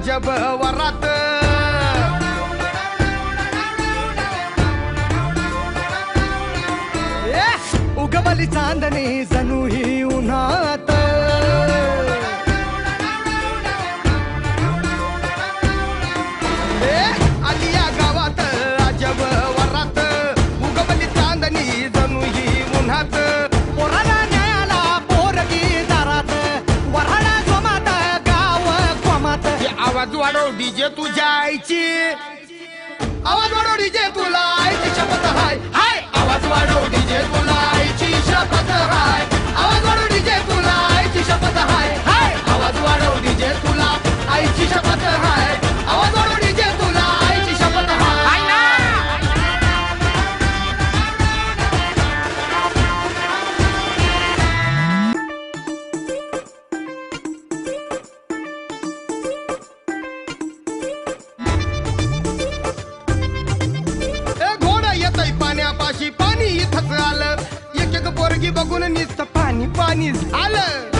अजब वरात उगवली चांदणी जणू ही उन्हात आली या गावात अजब वरात उगवली चांदणी जणू ही उन्हात पोराला न्यायाला पोरगी दारात वऱ्हाडा जोमात गाव कोमात आवाज वाढव डीजे तुझ्या आईची आवाज वाढव डीजे तुला आईची शपथ हाय हाय आवाज वाढव डीजे तुला आईची शपथ हाय आवाज वाढव डीजे तुला आईची शपथ हाय हाय आवाज वाढव डीजे तुला आईची शपथ हाय आवाज वाढव डीजे तुला आईची शपथ हाय ना पाण्यापाशी पाणी इथंच आलं एक एक पोरगी बघून नुसतं पाणी पाणी झालं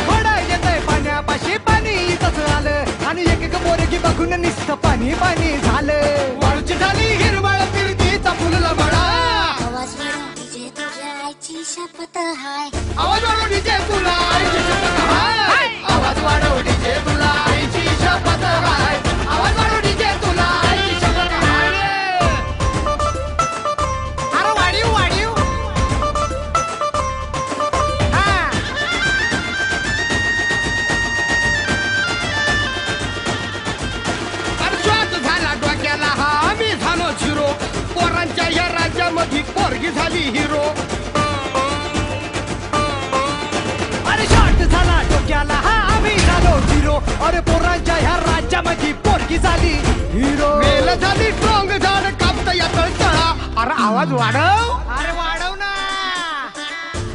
घोडा येतय पाण्यापाशी पाणी इथंच आलं आणि एक एक पोरगी बघून नुसतं पाणी पाणी झालं वाळूची झाली हिरवळ फिरतीचा फुलला बडा आवाज वाढव डीजे तुझ्या आईची शपथ हाय आवाज वाढव डीजे तुला आईची शपथ हाय आवाज वाढव डीजे तुला आईची शपथ हाय आवाज वाढव डीजे तुला आईची शपथ हाय अरे वाढीव वाढीव अर्श्वास झाला डोक्याला हा आम्ही झालो झिरो पोरांच्या या राज्यामध्ये पोरगी झाली हिरो अरे शॉट झाला डोक्याला हा आम्ही झालो झिरो अरे पोरांच्या ह्या राज्यामध्ये पोरगी झाली हिरो मेल झाली स्ट्रॉंग झाड कापता या तळतळा अरे आवाज वाढव अरे वाढव ना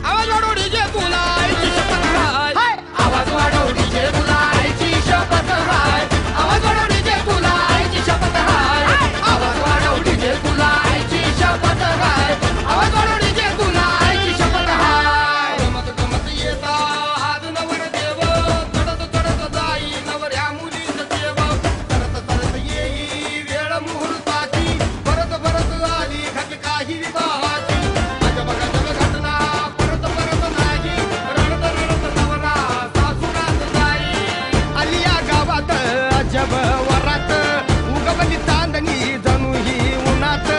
आवाज वाढव डीजे तुला आईची शपथ हाय आवाज वाढव डीजे तुला आईची शपथ हाय आवाज वाढव डीजे तुला आईची शपथ हाय आवाज वाढव डीजे तुला आईची शपथ हाय आवाज वाढव डीजे तुला आईची शपथ हाय गमत गमत येता आज नवर देव चढत चढत जाई नवऱ्या मुलीचं देव तरत तरत येई वेळ मुहूर्ताची परत परत आली घट काही विवाहाची अजब गजब घटना परत परत नाही रडत रडत नवरा सासूरात जाई आली या गावात अजब वरात उगवली चांदणी जणू ही उन्हात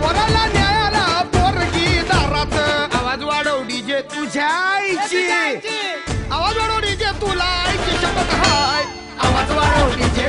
पोराला न्यायाला पोरगी दारात आवाज वाढव डीजे तुझ्या आईची आवाज वाढव डीजे तुला आईची शपथ हाय आवाज वाढव डीजे